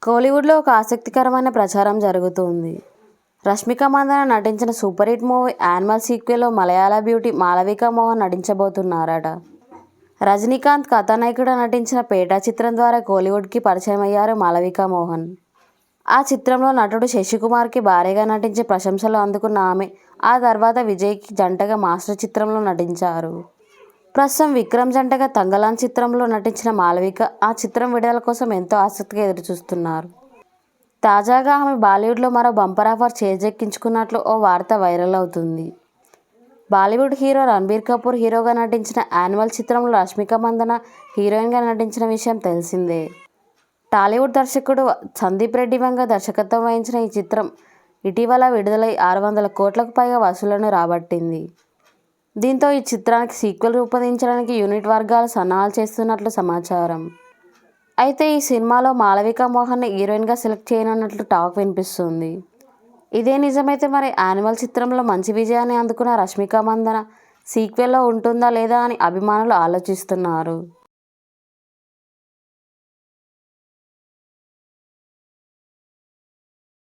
కోలీవుడ్లో ఒక ఆసక్తికరమైన ప్రచారం జరుగుతుంది. రష్మిక మందన నటించిన సూపర్ హిట్ మూవీ యానిమల్ సీక్వెల్లో మలయాళ బ్యూటీ మాళవిక మోహన్ నటించబోతున్నారట. రజనీకాంత్ కథానాయకుడిగా నటించిన పేట చిత్రం ద్వారా కోలీవుడ్కి పరిచయమయ్యారు మాళవిక మోహన్. ఆ చిత్రంలో నటుడు శశికుమార్కి భార్యగా నటించి ప్రశంసలు అందుకున్న ఆమె ఆ తర్వాత విజయ్కి జంటగా మాస్టర్ చిత్రంలో నటించారు. ప్రస్తుతం విక్రమ్ జంటగా తంగలాన్ చిత్రంలో నటించిన మాళవిక ఆ చిత్రం విడుదల కోసం ఎంతో ఆసక్తిగా ఎదురుచూస్తున్నారు. తాజాగా ఆమె బాలీవుడ్లో మరో బంపర్ ఆఫర్ చేజెక్కించుకున్నట్లు ఓ వార్త వైరల్ అవుతుంది. బాలీవుడ్ హీరో రణబీర్ కపూర్ హీరోగా నటించిన యానిమల్ చిత్రంలో రష్మిక మందన హీరోయిన్గా నటించిన విషయం తెలిసిందే. టాలీవుడ్ దర్శకుడు సందీప్ రెడ్డి వంగ దర్శకత్వం వహించిన ఈ చిత్రం ఇటీవల విడుదలై 600 కోట్లకు పైగా వసూళ్లను రాబట్టింది. దీంతో ఈ చిత్రానికి సీక్వెల్ రూపొందించడానికి యూనిట్ వర్గాలు సన్నాహాలు చేస్తున్నట్లు సమాచారం. అయితే ఈ సినిమాలో మాళవిక మోహన్ని హీరోయిన్గా సెలెక్ట్ చేయనున్నట్లు టాక్ వినిపిస్తుంది. ఇదే నిజమైతే మరి యానిమల్ చిత్రంలో మంచి విజయాన్ని అందుకున్న రష్మిక మందన సీక్వెల్లో ఉంటుందా లేదా అని అభిమానులు ఆలోచిస్తున్నారు.